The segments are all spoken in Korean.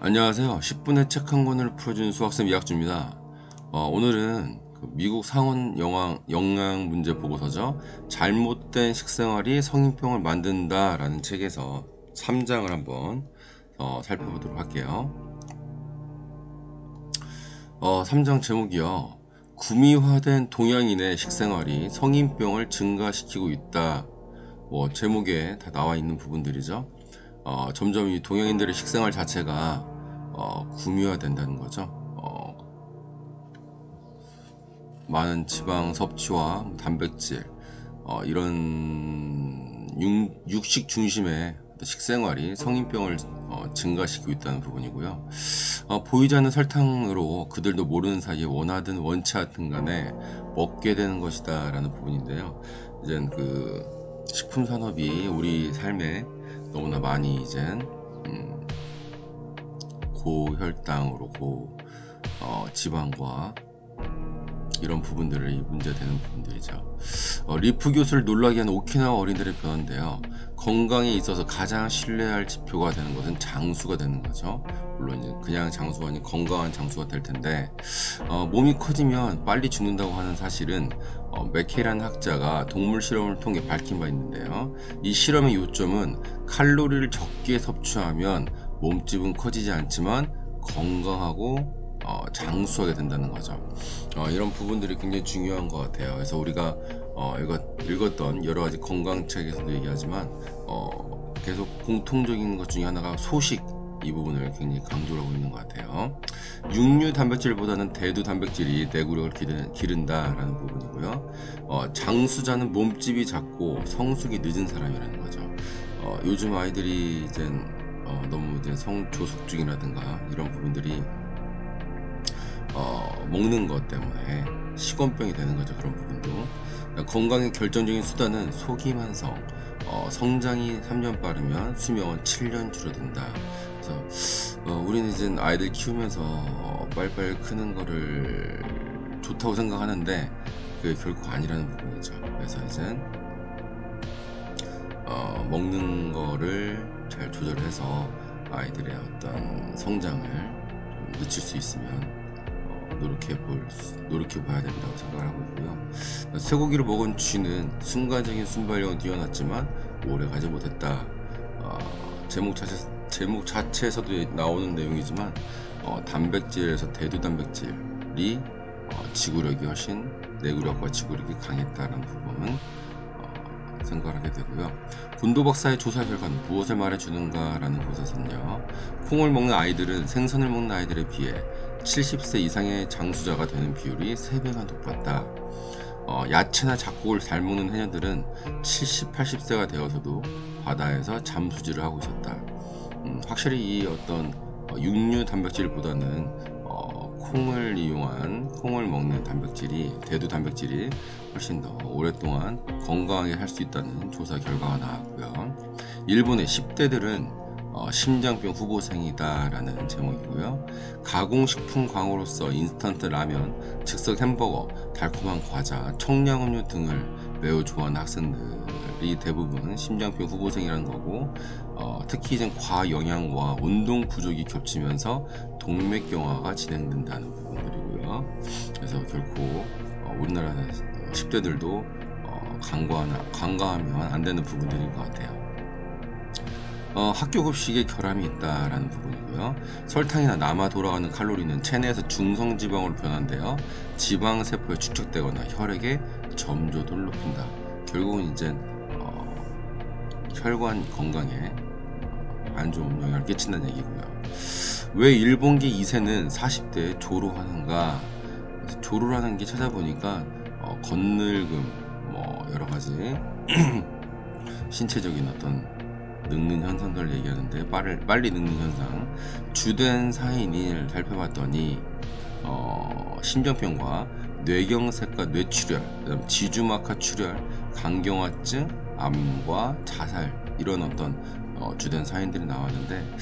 안녕하세요. 10분에 책 한 권을 풀어주는 수학쌤 이학주입니다. 오늘은 미국 상원 영양 문제 보고서죠. 잘못된 식생활이 성인병을 만든다 라는 책에서 3장을 한번 살펴보도록 할게요. 3장 제목이요. 구미화된 동양인의 식생활이 성인병을 증가시키고 있다. 제목에 다 나와 있는 부분들이죠. 점점 이 동양인들의 식생활 자체가 구미화된다는 거죠. 많은 지방 섭취와 단백질, 이런 육식 중심의 식생활이 성인병을 증가시키고 있다는 부분이고요. 보이지 않는 설탕으로 그들도 모르는 사이에 원하든 원치 않든 간에 먹게 되는 것이다 라는 부분인데요. 이젠 그 식품 산업이 우리 삶에 너무나 많이 이젠 고혈당으로 지방과 이런 부분들이 문제되는 부분들이죠. 리프 교수를 놀라게 한 오키나와 어린이들의 변화인데요. 건강에 있어서 가장 신뢰할 지표가 되는 것은 장수가 되는 거죠. 물론 이제 그냥 장수가 아닌 건강한 장수가 될 텐데, 몸이 커지면 빨리 죽는다고 하는 사실은 맥케이라는 학자가 동물 실험을 통해 밝힌 바 있는데요. 이 실험의 요점은 칼로리를 적게 섭취하면 몸집은 커지지 않지만 건강하고 장수하게 된다는 거죠. 이런 부분들이 굉장히 중요한 것 같아요. 그래서 우리가 읽었던 여러 가지 건강책에서도 얘기하지만 계속 공통적인 것 중에 하나가 소식, 이 부분을 굉장히 강조를 하고 있는 것 같아요. 육류 단백질보다는 대두 단백질이 내구력을 기른다라는 부분이고요. 장수자는 몸집이 작고 성숙이 늦은 사람이라는 거죠. 요즘 아이들이 너무 성조숙증이라든가 이런 부분들이 먹는 것 때문에 식원병이 되는 거죠. 그런 부분도. 건강의 결정적인 수단은 소기만성. 성장이 3년 빠르면 수명은 7년 줄어든다. 그래서 우리는 이제 아이들 키우면서 빨리빨리 크는 거를 좋다고 생각하는데 그게 결코 아니라는 부분이죠. 그래서 이제 먹는 거를 잘 조절해서 아이들의 어떤 성장을 좀 늦출 수 있으면 노력해봐야 된다고 생각을 하고 있고요. 쇠고기를 먹은 쥐는 순간적인 순발력은 뛰어났지만 오래 가지 못했다. 제목 자체에서도 나오는 내용이지만 단백질에서 대두 단백질이 지구력이 훨씬 내구력과 지구력이 강했다는 부분은 생각을 하게 되고요. 곤도 박사의 조사 결과는 무엇을 말해주는가 라는 곳에서는요. 콩을 먹는 아이들은 생선을 먹는 아이들에 비해 70세 이상의 장수자가 되는 비율이 3배가 높았다. 야채나 잡곡을 잘 먹는 해녀들은 70, 80세가 되어서도 바다에서 잠수질을 하고 있었다. 확실히 이 어떤 육류 단백질보다는 콩을 먹는 대두 단백질이 훨씬 더 오랫동안 건강하게 할 수 있다는 조사 결과가 나왔고요. 일본의 10대들은 심장병 후보생이다라는 제목이고요. 가공식품 광으로서 인스턴트 라면, 즉석 햄버거, 달콤한 과자, 청량음료 등을 매우 좋아하는 학생들이 대부분 심장병 후보생이라는 거고, 특히 이제 과영양과 운동 부족이 겹치면서 동맥경화가 진행된다는 부분들이고요. 그래서 결코 우리나라 10대들도 간과하면 안 되는 부분들인 것 같아요. 학교 급식에 결함이 있다라는 부분이고요. 설탕이나 남아 돌아가는 칼로리는 체내에서 중성지방으로 변환되어 지방세포에 축적되거나 혈액의 점조도를 높인다. 결국은 이제 혈관 건강에 안 좋은 영향을 끼친다는 얘기고요. 왜 일본계 2세는 40대에 조로하는가? 조로라는 게 찾아보니까 건늙음, 여러 가지 신체적인 어떤 늙는 현상들을 얘기하는데 빨리 늙는 현상. 주된 사인을 살펴봤더니 심장병과 뇌경색과 뇌출혈, 그다음 지주막하 출혈, 간경화증, 암과 자살 이런 어떤 주된 사인들이 나왔는데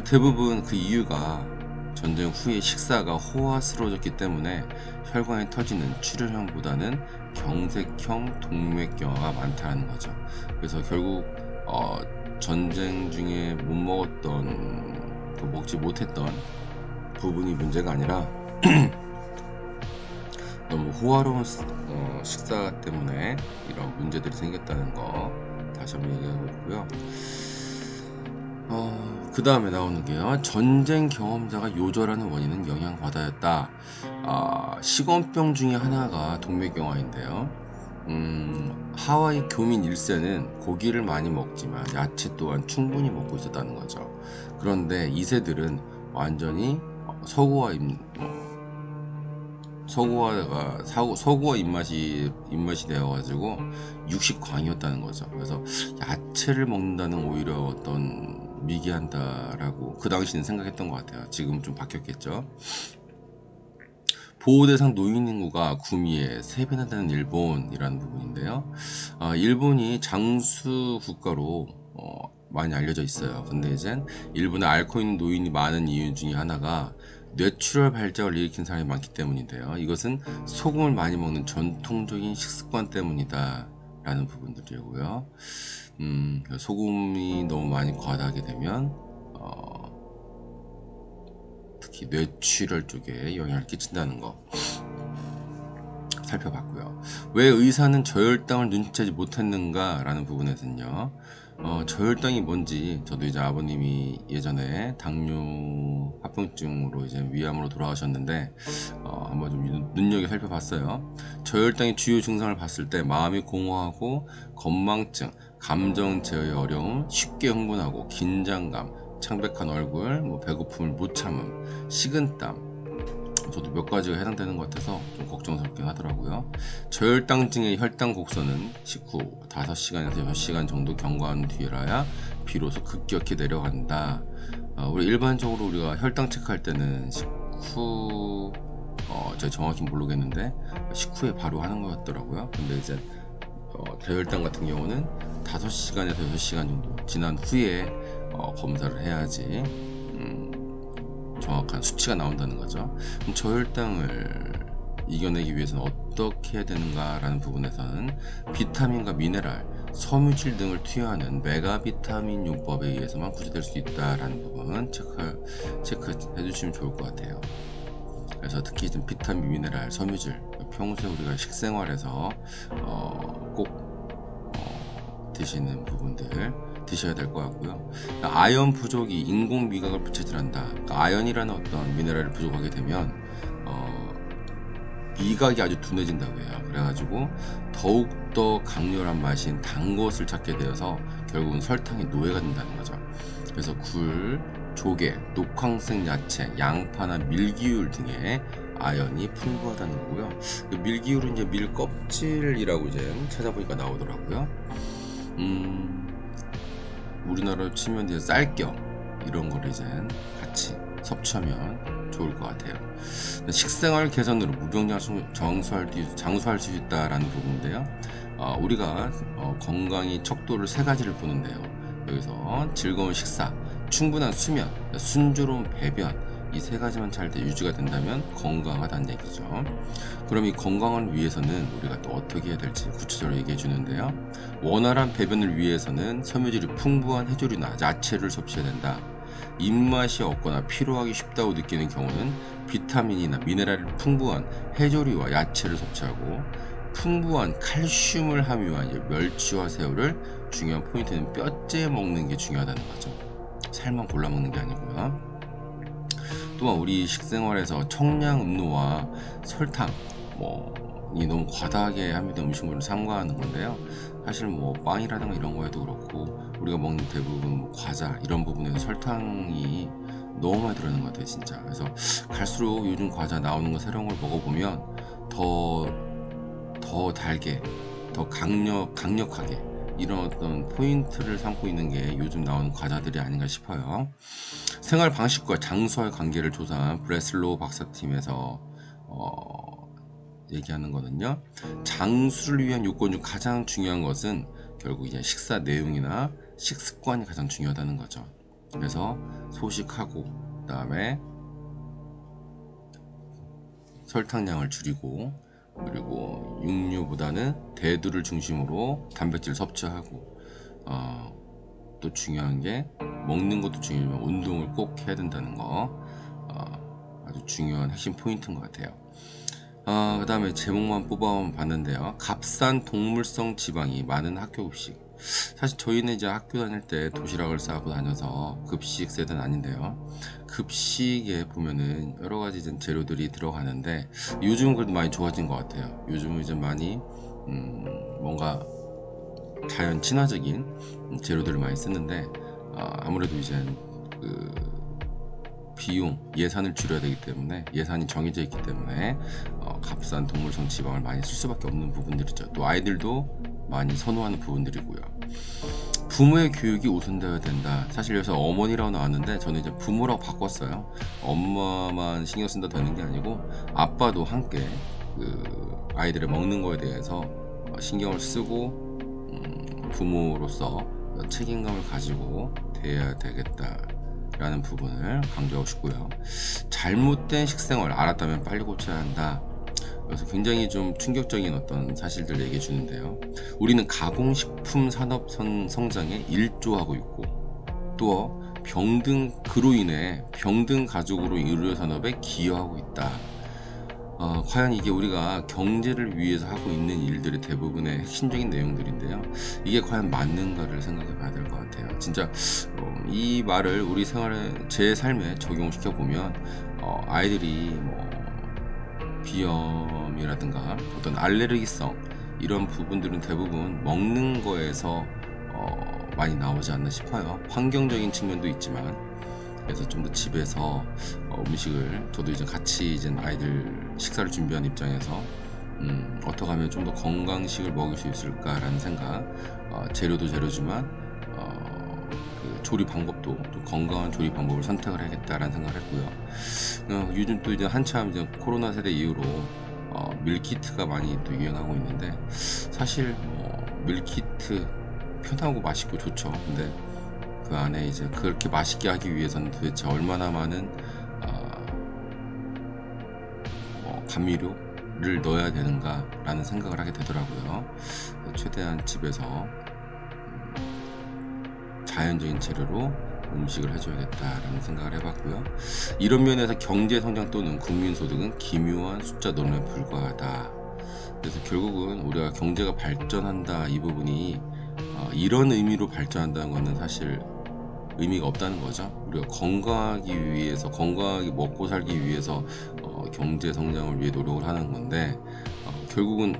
대부분 그 이유가 전쟁 후에 식사가 호화스러워졌기 때문에 혈관에 터지는 출혈형보다는 경색형 동맥경화가 많다는 거죠. 그래서 결국 전쟁 중에 못 먹었던 또 먹지 못했던 부분이 문제가 아니라 너무 호화로운 식사 때문에 이런 문제들이 생겼다는 거 다시 한번 얘기하고 있고요. 그 다음에 나오는 게요. 전쟁 경험자가 요절하는 원인은 영양바다였다. 식원병 중에 하나가 동맥경화인데요. 하와이 교민 1세는 고기를 많이 먹지만 야채 또한 충분히 먹고 있었다는 거죠. 그런데 2세들은 완전히 서구화 입맛이 되어가지고 육식광이었다는 거죠. 그래서 야채를 먹는다는 오히려 어떤 미개한다라고 그 당시는 생각했던 것 같아요. 지금 좀 바뀌었겠죠. 보호대상 노인 인구가 구미의 3배나 되는 일본이라는 부분인데요. 일본이 장수 국가로 많이 알려져 있어요. 근데 이제 일본에 앓고 있는 노인이 많은 이유 중에 하나가 뇌출혈 발작을 일으킨 사람이 많기 때문인데요. 이것은 소금을 많이 먹는 전통적인 식습관 때문이다 라는 부분들이고요. 소금이 너무 많이 과다하게 되면 특히 뇌출혈 쪽에 영향을 끼친다는 거 살펴봤고요. 왜 의사는 저혈당을 눈치채지 못했는가 라는 부분에서는요. 저혈당이 뭔지 저도 이제 아버님이 예전에 당뇨 합병증으로 이제 위암으로 돌아가셨는데 한번 좀 눈여겨 살펴봤어요. 저혈당의 주요 증상을 봤을 때 마음이 공허하고 건망증, 감정 제어에 어려움, 쉽게 흥분하고 긴장감, 창백한 얼굴, 배고픔을 못 참음, 식은땀, 저도 몇 가지가 해당되는 것 같아서 좀 걱정스럽긴 하더라고요. 저혈당증의 혈당 곡선은 식후 5시간에서 6시간 정도 경과한 뒤라야 비로소 급격히 내려간다. 우리 일반적으로 우리가 혈당 체크할 때는 식후 제가 정확히 모르겠는데 식후에 바로 하는 것 같더라고요. 근데 이제 저혈당 같은 경우는 5시간에서 6시간 정도 지난 후에 검사를 해야지 정확한 수치가 나온다는 거죠. 그럼 저혈당을 이겨내기 위해서는 어떻게 해야 되는가라는 부분에서는 비타민과 미네랄, 섬유질 등을 투여하는 메가비타민 요법에 의해서만 구제될 수 있다라는 부분은 체크해 주시면 좋을 것 같아요. 그래서 특히 좀 비타민, 미네랄, 섬유질 평소에 우리가 식생활에서 꼭 드시는 부분들 드셔야 될 것 같고요. 아연 부족이 인공 미각을 부채질한다. 아연이라는 어떤 미네랄을 부족하게 되면 미각이 아주 둔해진다고 해요. 그래가지고 더욱더 강렬한 맛인 단 것을 찾게 되어서 결국은 설탕이 노예가 된다는 거죠. 그래서 굴, 조개, 녹황색 야채, 양파나 밀기울 등의 아연이 풍부하다는 거고요. 그 밀기울은 이제 밀 껍질이라고 이제 찾아보니까 나오더라고요. 우리나라로 치면 이제 쌀겨 이런 거를 이제 같이 섭취하면 좋을 것 같아요. 식생활 개선으로 무병장수 장수할 수 있다라는 부분인데요. 우리가 건강이 척도를 3가지를 보는데요. 여기서 즐거운 식사, 충분한 수면, 순조로운 배변 이 3가지만 잘 유지가 된다면 건강하다는 얘기죠. 그럼 이 건강을 위해서는 우리가 또 어떻게 해야 될지 구체적으로 얘기해 주는데요. 원활한 배변을 위해서는 섬유질이 풍부한 해조류나 야채를 섭취해야 된다. 입맛이 없거나 피로하기 쉽다고 느끼는 경우는 비타민이나 미네랄이 풍부한 해조류와 야채를 섭취하고 풍부한 칼슘을 함유한 멸치와 새우를 중요한 포인트는 뼈째 먹는 게 중요하다는 거죠. 살만 골라 먹는 게 아니고요. 또한 우리 식생활에서 청량 음료와 설탕 이 너무 과다하게 함유된 음식물을 삼가하는 건데요. 사실 빵이라든가 이런 거에도 그렇고 우리가 먹는 대부분 과자 이런 부분에서 설탕이 너무 많이 들어있는 것 같아요, 진짜. 그래서 갈수록 요즘 과자 나오는 거 새로운 걸 먹어보면 더 달게, 더 강력하게 이런 어떤 포인트를 삼고 있는 게 요즘 나오는 과자들이 아닌가 싶어요. 생활 방식과 장수와의 관계를 조사한 브레슬로우 박사팀에서 얘기하는 거는요. 장수를 위한 요건 중 가장 중요한 것은 결국 이제 식사 내용이나 식습관이 가장 중요하다는 거죠. 그래서 소식하고 그다음에 설탕량을 줄이고 그리고 육류보다는 대두를 중심으로 단백질 섭취하고 또 중요한 게 먹는 것도 중요하지만 운동을 꼭 해야 된다는 거 아주 중요한 핵심 포인트인 것 같아요. 그 다음에 제목만 뽑아봤는데요. 값싼 동물성 지방이 많은 학교 급식. 사실 저희는 이제 학교 다닐 때 도시락을 싸고 다녀서 급식 세대는 아닌데요. 급식에 보면은 여러 가지 이제 재료들이 들어가는데 요즘은 그래도 많이 좋아진 것 같아요. 요즘은 이제 많이 뭔가 자연 친화적인 재료들을 많이 쓰는데 아무래도 이제 그 비용, 예산을 줄여야 되기 때문에 예산이 정해져 있기 때문에 값싼 동물성 지방을 많이 쓸 수밖에 없는 부분들이죠. 또 아이들도 많이 선호하는 부분들이고요. 부모의 교육이 우선되어야 된다. 사실 여기서 어머니라고 나왔는데 저는 이제 부모라고 바꿨어요. 엄마만 신경 쓴다 되는 게 아니고 아빠도 함께 그 아이들의 먹는 거에 대해서 신경을 쓰고 부모로서 책임감을 가지고 대해야 되겠다 라는 부분을 강조하고 싶고요. 잘못된 식생활 알았다면 빨리 고쳐야 한다. 그래서 굉장히 좀 충격적인 어떤 사실들 얘기해 주는데요. 우리는 가공식품 산업 성장에 일조하고 있고 또 그로 인해 병든 가족으로 의료 산업에 기여하고 있다. 과연 이게 우리가 경제를 위해서 하고 있는 일들의 대부분의 핵심적인 내용들인데요. 이게 과연 맞는가를 생각해 봐야 될 것 같아요. 진짜 이 말을 우리 제 삶에 적용시켜 보면 아이들이 뭐 비염이라든가 어떤 알레르기성 이런 부분들은 대부분 먹는 거에서 많이 나오지 않나 싶어요. 환경적인 측면도 있지만 그래서 좀 더 집에서 음식을 저도 이제 같이 이제 아이들 식사를 준비한 입장에서 어떻게 하면 좀 더 건강식을 먹을 수 있을까라는 생각. 재료도 재료지만 그 조리 방법도 좀 건강한 조리 방법을 선택을 해야겠다라는 생각을 했고요. 요즘 또 이제 한참 이제 코로나 세대 이후로 밀키트가 많이 또 유행하고 있는데 사실 밀키트 편하고 맛있고 좋죠. 근데 그 안에 이제 그렇게 맛있게 하기 위해서는 도대체 얼마나 많은 감미료를 넣어야 되는가라는 생각을 하게 되더라고요. 최대한 집에서 자연적인 재료로 음식을 해줘야겠다라는 생각을 해봤고요. 이런 면에서 경제성장 또는 국민소득은 기묘한 숫자 논에 불과하다. 그래서 결국은 우리가 경제가 발전한다 이 부분이 이런 의미로 발전한다는 것은 사실 의미가 없다는 거죠. 우리가 건강하기 위해서 건강하게 먹고 살기 위해서 경제 성장을 위해 노력을 하는 건데 결국은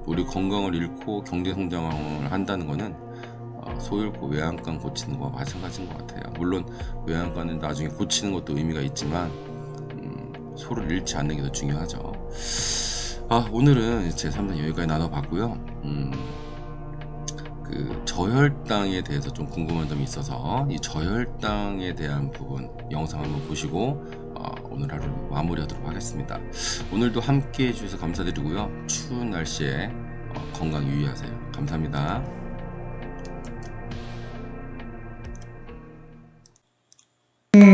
우리 건강을 잃고 경제 성장을 한다는 거는 소 잃고 외양간 고치는 거와 마찬가지인 것 같아요. 물론 외양간은 나중에 고치는 것도 의미가 있지만 소를 잃지 않는 게 더 중요하죠. 오늘은 제 3단 여기까지 나눠봤고요. 그 저혈당에 대해서 좀 궁금한 점이 있어서 이 저혈당에 대한 부분 영상 한번 보시고 오늘 하루 마무리하도록 하겠습니다. 오늘도 함께 해주셔서 감사드리고요. 추운 날씨에 건강 유의하세요. 감사합니다.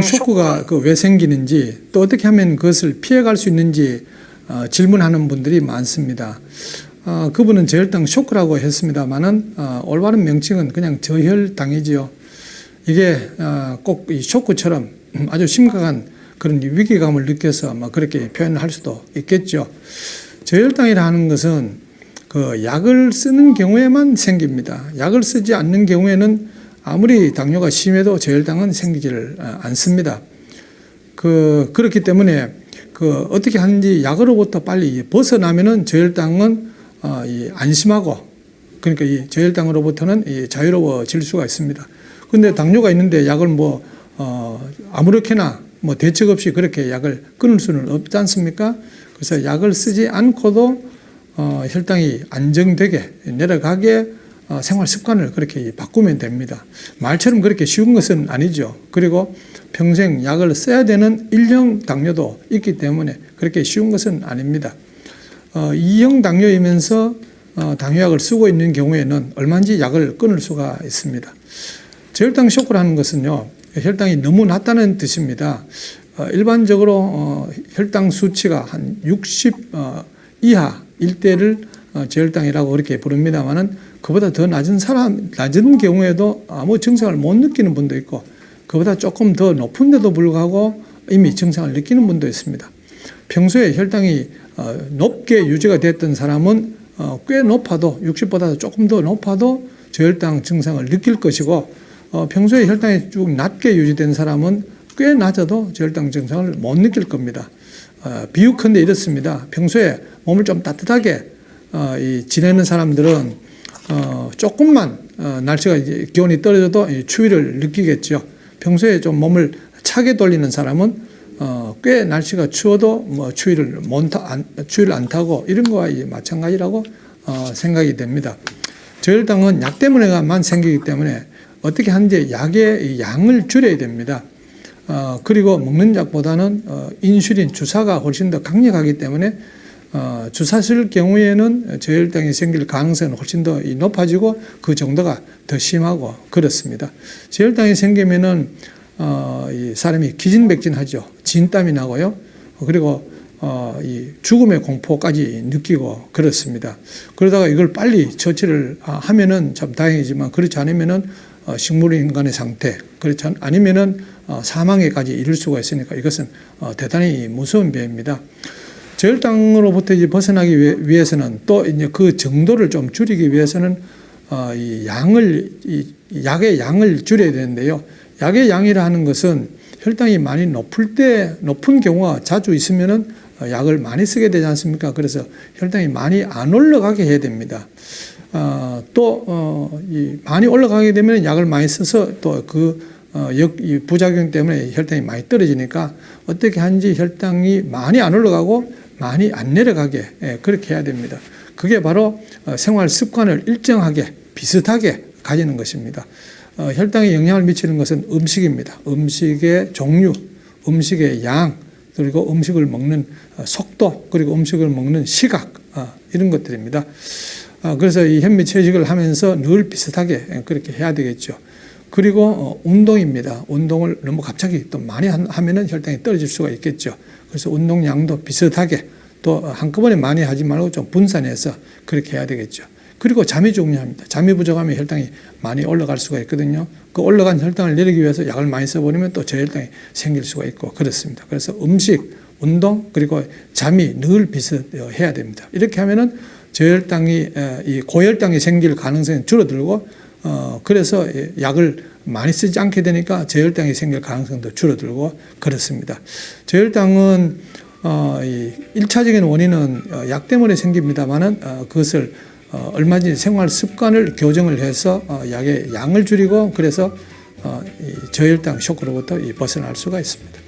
쇼크가 왜 생기는지 또 어떻게 하면 그것을 피해갈 수 있는지 질문하는 분들이 많습니다. 그분은 저혈당 쇼크라고 했습니다만은 올바른 명칭은 그냥 저혈당이지요. 이게 꼭 이 쇼크처럼 아주 심각한 그런 위기감을 느껴서 그렇게 표현을 할 수도 있겠죠. 저혈당이라는 것은 그 약을 쓰는 경우에만 생깁니다. 약을 쓰지 않는 경우에는 아무리 당뇨가 심해도 저혈당은 생기지를 않습니다. 그렇기 때문에 어떻게 하는지 약으로부터 빨리 벗어나면은 저혈당은 안심하고 그러니까 이 저혈당으로부터는 자유로워질 수가 있습니다. 근데 당뇨가 있는데 약을 아무렇게나 대책 없이 그렇게 약을 끊을 수는 없지 않습니까? 그래서 약을 쓰지 않고도 혈당이 안정되게 내려가게 생활 습관을 그렇게 바꾸면 됩니다. 말처럼 그렇게 쉬운 것은 아니죠. 그리고 평생 약을 써야 되는 1형 당뇨도 있기 때문에 그렇게 쉬운 것은 아닙니다. 2형 당뇨이면서 당뇨약을 쓰고 있는 경우에는 얼마든지 약을 끊을 수가 있습니다. 저혈당 쇼크라는 것은요, 혈당이 너무 낮다는 뜻입니다. 일반적으로 혈당 수치가 한 60 이하일 때를 저혈당이라고 그렇게 부릅니다만은 그보다 더 낮은 경우에도 아무 증상을 못 느끼는 분도 있고, 그보다 조금 더 높은데도 불구하고 이미 증상을 느끼는 분도 있습니다. 평소에 혈당이 높게 유지가 됐던 사람은 꽤 높아도 60보다 조금 더 높아도 저혈당 증상을 느낄 것이고, 평소에 혈당이 쭉 낮게 유지된 사람은 꽤 낮아도 저혈당 증상을 못 느낄 겁니다. 비유컨대 이렇습니다. 평소에 몸을 좀 따뜻하게 지내는 사람들은 조금만 날씨가 이제 기온이 떨어져도 추위를 느끼겠죠. 평소에 좀 몸을 차게 돌리는 사람은 꽤 날씨가 추워도 뭐 추위를 안 타고 이런 거와 마찬가지라고 생각이 됩니다. 저혈당은 약 때문에만 생기기 때문에 어떻게 하는지 약의 양을 줄여야 됩니다. 그리고 먹는 약보다는 인슐린 주사가 훨씬 더 강력하기 때문에 주사 쓸 경우에는 저혈당이 생길 가능성은 훨씬 더 높아지고 그 정도가 더 심하고 그렇습니다. 저혈당이 생기면은 이 사람이 기진맥진하죠. 진땀이 나고요. 그리고 이 죽음의 공포까지 느끼고 그렇습니다. 그러다가 이걸 빨리 처치를 하면은 참 다행이지만 그렇지 않으면은 식물인간의 상태, 그렇지 아니면은 사망에까지 이를 수가 있으니까 이것은 대단히 무서운 병입니다. 저혈당으로부터 이제 벗어나기 위해서는 또 이제 그 정도를 좀 줄이기 위해서는 약의 양을 줄여야 되는데요. 약의 양이라 하는 것은 혈당이 많이 높은 경우가 자주 있으면은 약을 많이 쓰게 되지 않습니까? 그래서 혈당이 많이 안 올라가게 해야 됩니다. 많이 올라가게 되면 약을 많이 써서 또 이 부작용 때문에 혈당이 많이 떨어지니까 어떻게 하는지 혈당이 많이 안 올라가고 많이 안 내려가게 그렇게 해야 됩니다. 그게 바로 생활 습관을 일정하게 비슷하게 가지는 것입니다. 혈당에 영향을 미치는 것은 음식입니다. 음식의 종류, 음식의 양, 그리고 음식을 먹는 속도, 그리고 음식을 먹는 시각, 이런 것들입니다. 그래서 이 현미채식을 하면서 늘 비슷하게 그렇게 해야 되겠죠. 그리고 운동입니다. 운동을 너무 갑자기 또 많이 하면은 혈당이 떨어질 수가 있겠죠. 그래서 운동량도 비슷하게 또 한꺼번에 많이 하지 말고 좀 분산해서 그렇게 해야 되겠죠. 그리고 잠이 중요합니다. 잠이 부족하면 혈당이 많이 올라갈 수가 있거든요. 그 올라간 혈당을 내리기 위해서 약을 많이 써버리면 또 저혈당이 생길 수가 있고 그렇습니다. 그래서 음식, 운동, 그리고 잠이 늘 비슷해야 됩니다. 이렇게 하면은 저혈당이, 이 고혈당이 생길 가능성이 줄어들고, 그래서 약을 많이 쓰지 않게 되니까 저혈당이 생길 가능성도 줄어들고 그렇습니다. 저혈당은 1차적인 원인은 약 때문에 생깁니다만은 그것을 얼마든지 생활 습관을 교정을 해서 약의 양을 줄이고 그래서 저혈당 쇼크로부터 벗어날 수가 있습니다.